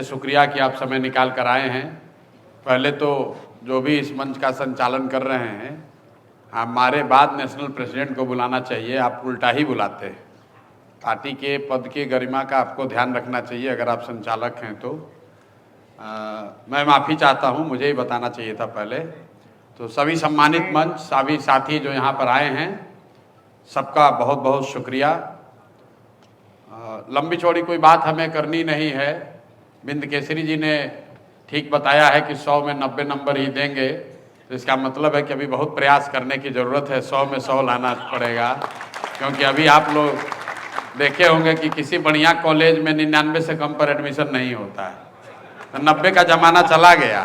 शुक्रिया कि आप समय निकाल कर आए हैं। पहले तो जो भी इस मंच का संचालन कर रहे हैं, हमारे बाद नेशनल प्रेसिडेंट को बुलाना चाहिए, आप उल्टा ही बुलाते हैं। पार्टी के पद की गरिमा का आपको ध्यान रखना चाहिए अगर आप संचालक हैं तो। मैं माफ़ी चाहता हूं, मुझे ही बताना चाहिए था पहले। तो सभी सम्मानित मंच, सभी साथी जो यहाँ पर आए हैं, सबका बहुत बहुत शुक्रिया। लंबी चौड़ी कोई बात हमें करनी नहीं है। बिंद केसरी जी ने ठीक बताया है कि 100 में 90 नंबर ही देंगे, तो इसका मतलब है कि अभी बहुत प्रयास करने की ज़रूरत है। 100 में 100 लाना पड़ेगा, क्योंकि अभी आप लोग देखे होंगे कि किसी बढ़िया कॉलेज में 99 से कम पर एडमिशन नहीं होता है, तो 90 का ज़माना चला गया।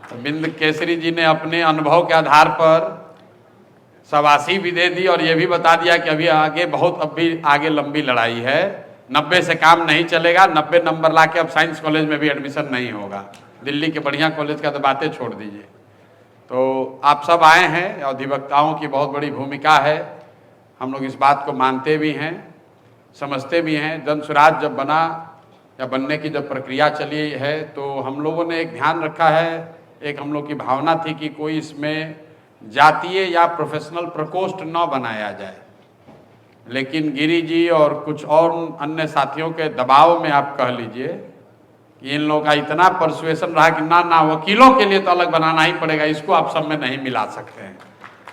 तो बिंद केसरी जी ने अपने अनुभव के आधार पर 87 भी दे दी और ये भी बता दिया कि अभी आगे लंबी लड़ाई है। 90 से काम नहीं चलेगा। 90 नंबर ला के अब साइंस कॉलेज में भी एडमिशन नहीं होगा। दिल्ली के बढ़िया कॉलेज का तो बातें छोड़ दीजिए। तो आप सब आए हैं, अधिवक्ताओं की बहुत बड़ी भूमिका है। हम लोग इस बात को मानते भी हैं, समझते भी हैं। जन स्वराज जब बना या बनने की जब प्रक्रिया चली है, तो हम लोगों ने एक ध्यान रखा है, एक हम लोग की भावना थी कि कोई इसमें जातीय या प्रोफेशनल प्रकोष्ठ न बनाया जाए। लेकिन गिरी जी और कुछ और अन्य साथियों के दबाव में आप कह लीजिए कि इन लोगों का इतना परसुएशन रहा कि ना वकीलों के लिए तो अलग बनाना ही पड़ेगा, इसको आप सब में नहीं मिला सकते हैं।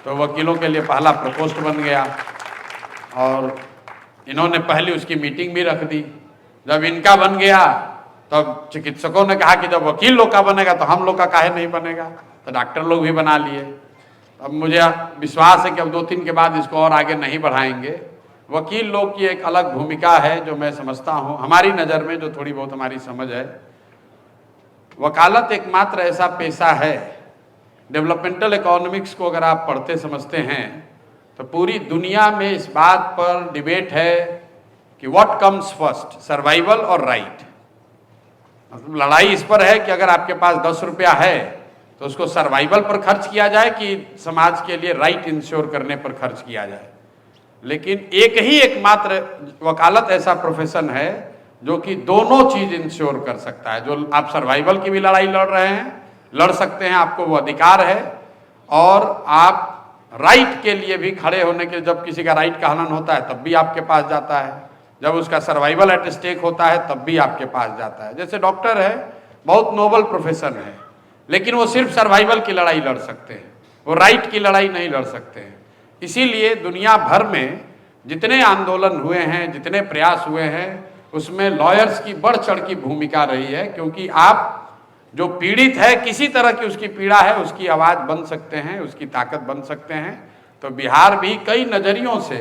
तो वकीलों के लिए पहला प्रकोष्ठ बन गया और इन्होंने पहले उसकी मीटिंग भी रख दी। जब इनका बन गया तब चिकित्सकों ने कहा कि जब वकील लोग का बनेगा तो हम लोग का काहे नहीं बनेगा, तो डॉक्टर लोग भी बना लिए। अब मुझे विश्वास है कि अब 2-3 के बाद इसको और आगे नहीं बढ़ाएंगे। वकील लोग की एक अलग भूमिका है जो मैं समझता हूँ, हमारी नज़र में जो थोड़ी बहुत हमारी समझ है। वकालत एकमात्र ऐसा पेशा है, डेवलपमेंटल इकोनॉमिक्स को अगर आप पढ़ते समझते हैं तो पूरी दुनिया में इस बात पर डिबेट है कि व्हाट कम्स फर्स्ट, सर्वाइवल और राइट। मतलब लड़ाई इस पर है कि अगर आपके पास 10 रुपया है तो उसको सर्वाइवल पर खर्च किया जाए कि समाज के लिए राइट इंश्योर करने पर खर्च किया जाए। लेकिन एकमात्र वकालत ऐसा प्रोफेशन है जो कि दोनों चीज इंश्योर कर सकता है। जो आप सर्वाइवल की भी लड़ाई लड़ रहे हैं, लड़ सकते हैं, आपको वो अधिकार है। और आप राइट के लिए भी खड़े होने के, जब किसी का राइट का हनन होता है तब भी आपके पास जाता है, जब उसका सर्वाइवल एट स्टेक होता है तब भी आपके पास जाता है। जैसे डॉक्टर है, बहुत नोबल प्रोफेशन है, लेकिन वो सिर्फ सर्वाइवल की लड़ाई लड़ सकते हैं, वो राइट की लड़ाई नहीं लड़ सकते हैं। इसीलिए दुनिया भर में जितने आंदोलन हुए हैं, जितने प्रयास हुए हैं, उसमें लॉयर्स की बढ़ चढ़ की भूमिका रही है। क्योंकि आप जो पीड़ित है, किसी तरह की उसकी पीड़ा है, उसकी आवाज़ बन सकते हैं, उसकी ताकत बन सकते हैं। तो बिहार भी कई नज़रियों से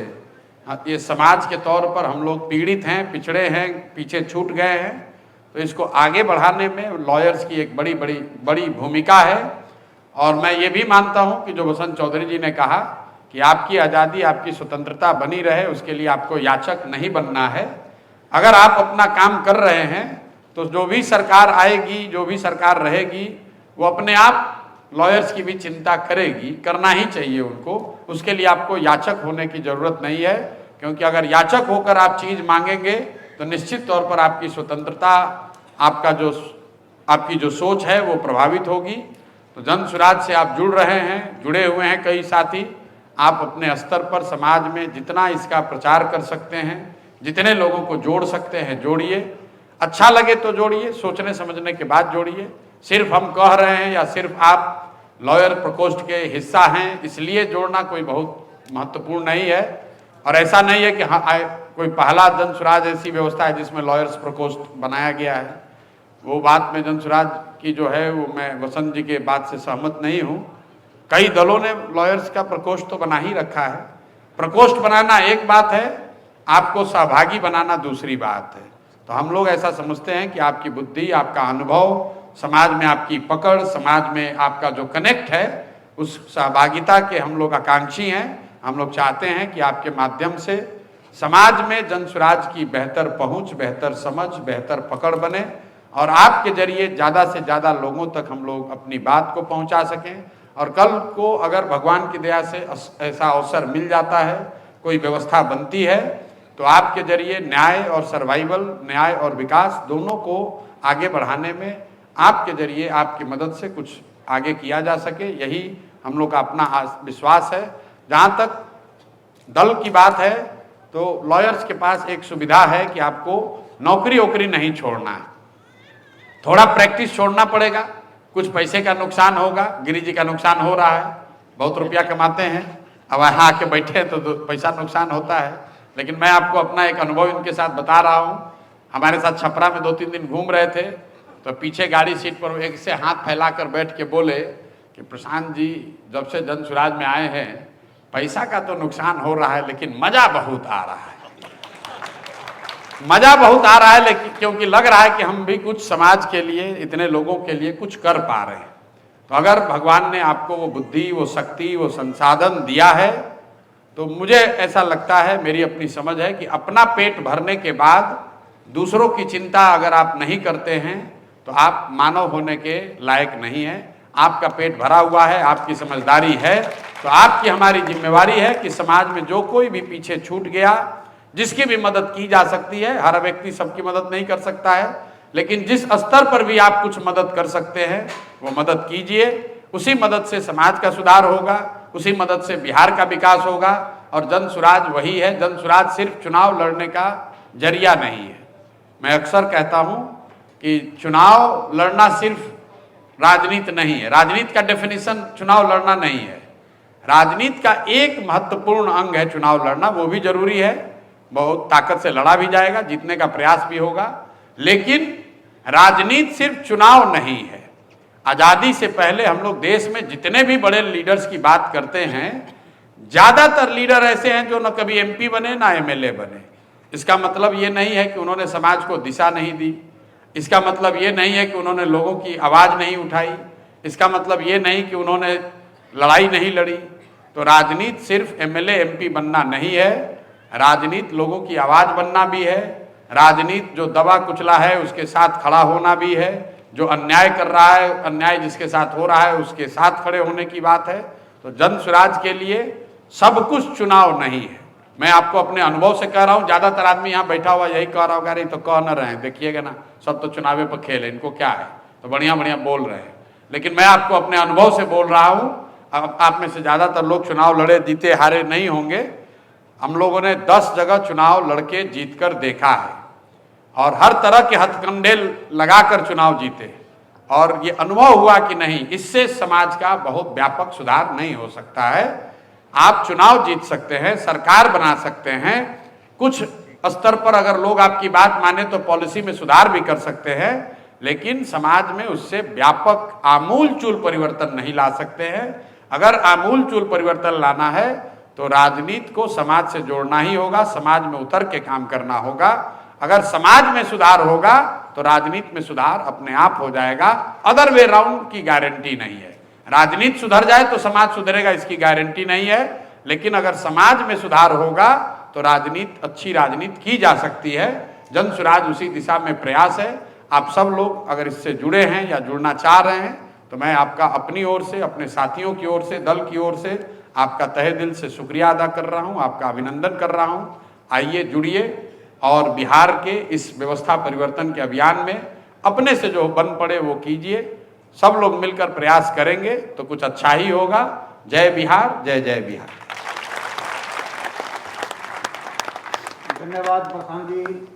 ये समाज के तौर पर हम लोग पीड़ित हैं, पिछड़े हैं, पीछे छूट गए हैं। तो इसको आगे बढ़ाने में लॉयर्स की एक बड़ी भूमिका है। और मैं ये भी मानता हूँ कि जो बसंत चौधरी जी ने कहा कि आपकी आज़ादी, आपकी स्वतंत्रता बनी रहे, उसके लिए आपको याचक नहीं बनना है। अगर आप अपना काम कर रहे हैं तो जो भी सरकार आएगी, जो भी सरकार रहेगी, वो अपने आप लॉयर्स की भी चिंता करेगी, करना ही चाहिए उनको। उसके लिए आपको याचक होने की ज़रूरत नहीं है, क्योंकि अगर याचक होकर आप चीज़ मांगेंगे तो निश्चित तौर पर आपकी स्वतंत्रता, आपकी जो सोच है वो प्रभावित होगी। तो जन स्वराज से आप जुड़ रहे हैं, जुड़े हुए हैं कई साथी। आप अपने स्तर पर समाज में जितना इसका प्रचार कर सकते हैं, जितने लोगों को जोड़ सकते हैं जोड़िए। अच्छा लगे तो जोड़िए, सोचने समझने के बाद जोड़िए। सिर्फ हम कह रहे हैं या सिर्फ आप लॉयर प्रकोष्ठ के हिस्सा हैं इसलिए जोड़ना कोई बहुत महत्वपूर्ण नहीं है। और ऐसा नहीं है कि हाँ कोई पहला जन स्वराज ऐसी व्यवस्था है जिसमें लॉयर्स प्रकोष्ठ बनाया गया है। वो बात में जन स्वराज की जो है वो मैं वसंत जी के बात से सहमत नहीं हूँ। कई दलों ने लॉयर्स का प्रकोष्ठ तो बना ही रखा है। प्रकोष्ठ बनाना एक बात है, आपको सहभागी बनाना दूसरी बात है। तो हम लोग ऐसा समझते हैं कि आपकी बुद्धि, आपका अनुभव, समाज में आपकी पकड़, समाज में आपका जो कनेक्ट है, उस सहभागिता के हम लोग आकांक्षी हैं। हम लोग चाहते हैं कि आपके माध्यम से समाज में जन स्वराज की बेहतर पहुंच, बेहतर समझ, बेहतर पकड़ बने और आपके जरिए ज़्यादा से ज़्यादा लोगों तक हम लोग अपनी बात को पहुंचा सकें। और कल को अगर भगवान की दया से ऐसा अवसर मिल जाता है, कोई व्यवस्था बनती है, तो आपके जरिए न्याय और सर्वाइवल, न्याय और विकास दोनों को आगे बढ़ाने में आपके जरिए, आपकी मदद से कुछ आगे किया जा सके, यही हम लोग का अपना विश्वास है। जहाँ तक दल की बात है तो लॉयर्स के पास एक सुविधा है कि आपको नौकरी वोकरी नहीं छोड़ना है, थोड़ा प्रैक्टिस छोड़ना पड़ेगा, कुछ पैसे का नुकसान होगा। गिरी जी का नुकसान हो रहा है, बहुत रुपया कमाते हैं, अब यहाँ आके बैठे तो पैसा नुकसान होता है। लेकिन मैं आपको अपना एक अनुभव इनके साथ बता रहा हूँ। हमारे साथ छपरा में 2-3 दिन घूम रहे थे तो पीछे गाड़ी सीट पर एक से हाथ फैलाकर बैठ के बोले कि प्रशांत जी जब से जन सुराज में आए हैं पैसा का तो नुकसान हो रहा है लेकिन मजा बहुत आ रहा है, मजा बहुत आ रहा है, लेकिन क्योंकि लग रहा है कि हम भी कुछ समाज के लिए, इतने लोगों के लिए कुछ कर पा रहे हैं। तो अगर भगवान ने आपको वो बुद्धि, वो शक्ति, वो संसाधन दिया है तो मुझे ऐसा लगता है, मेरी अपनी समझ है कि अपना पेट भरने के बाद दूसरों की चिंता अगर आप नहीं करते हैं तो आप मानव होने के लायक नहीं हैं। आपका पेट भरा हुआ है, आपकी समझदारी है, तो आपकी हमारी जिम्मेवारी है कि समाज में जो कोई भी पीछे छूट गया, जिसकी भी मदद की जा सकती है, हर व्यक्ति सबकी मदद नहीं कर सकता है, लेकिन जिस स्तर पर भी आप कुछ मदद कर सकते हैं वो मदद कीजिए। उसी मदद से समाज का सुधार होगा, उसी मदद से बिहार का विकास होगा। और जन सुराज वही है, जन सुराज सिर्फ चुनाव लड़ने का जरिया नहीं है। मैं अक्सर कहता हूँ कि चुनाव लड़ना सिर्फ राजनीति नहीं है, राजनीति का डेफिनेशन चुनाव लड़ना नहीं है। राजनीति का एक महत्वपूर्ण अंग है चुनाव लड़ना, वो भी जरूरी है, बहुत ताकत से लड़ा भी जाएगा, जीतने का प्रयास भी होगा, लेकिन राजनीति सिर्फ चुनाव नहीं है। आज़ादी से पहले हम लोग देश में जितने भी बड़े लीडर्स की बात करते हैं, ज़्यादातर लीडर ऐसे हैं जो न कभी एमपी बने ना एमएलए बने। इसका मतलब ये नहीं है कि उन्होंने समाज को दिशा नहीं दी, इसका मतलब ये नहीं है कि उन्होंने लोगों की आवाज़ नहीं उठाई, इसका मतलब ये नहीं कि उन्होंने लड़ाई नहीं लड़ी। तो राजनीति सिर्फ एमएलए एमपी बनना नहीं है, राजनीति लोगों की आवाज़ बनना भी है, राजनीति जो दबा कुचला है उसके साथ खड़ा होना भी है, जो अन्याय कर रहा है, अन्याय जिसके साथ हो रहा है उसके साथ खड़े होने की बात है। तो जन सुराज के लिए सब कुछ चुनाव नहीं है। मैं आपको अपने अनुभव से कह रहा हूँ, ज़्यादातर आदमी यहाँ बैठा हुआ यही कह रहा होगा, अरे तो कह न रहे हैं, देखिएगा ना सब तो चुनावे पर खेल है, इनको क्या है, तो बढ़िया बढ़िया बोल रहे हैं। लेकिन मैं आपको अपने अनुभव से बोल रहा हूँ, आप में से ज़्यादातर लोग चुनाव लड़े जीते हारे नहीं होंगे। हम लोगों ने 10 जगह चुनाव लड़के जीत कर देखा है और हर तरह के हथकंडे लगाकर चुनाव जीते, और ये अनुभव हुआ कि नहीं, इससे समाज का बहुत व्यापक सुधार नहीं हो सकता है। आप चुनाव जीत सकते हैं, सरकार बना सकते हैं, कुछ स्तर पर अगर लोग आपकी बात माने तो पॉलिसी में सुधार भी कर सकते हैं, लेकिन समाज में उससे व्यापक आमूल चूल परिवर्तन नहीं ला सकते हैं। अगर आमूल चूल परिवर्तन लाना है तो राजनीति को समाज से जोड़ना ही होगा, समाज में उतर के काम करना होगा। अगर समाज में सुधार होगा तो राजनीति में सुधार अपने आप हो जाएगा, अदर वे राउंड की गारंटी नहीं है। राजनीति सुधर जाए तो समाज सुधरेगा, इसकी गारंटी नहीं है, लेकिन अगर समाज में सुधार होगा तो राजनीति, अच्छी राजनीति की जा सकती है। जन सुराज उसी दिशा में प्रयास है। आप सब लोग अगर इससे जुड़े हैं या जुड़ना चाह रहे हैं तो मैं आपका अपनी ओर से, अपने साथियों की ओर से, दल की ओर से आपका तहे दिल से शुक्रिया अदा कर रहा हूँ, आपका अभिनंदन कर रहा हूँ। आइए जुड़िए और बिहार के इस व्यवस्था परिवर्तन के अभियान में अपने से जो बन पड़े वो कीजिए। सब लोग मिलकर प्रयास करेंगे तो कुछ अच्छा ही होगा। जय बिहार, जय जय बिहार। धन्यवाद प्रशांत जी।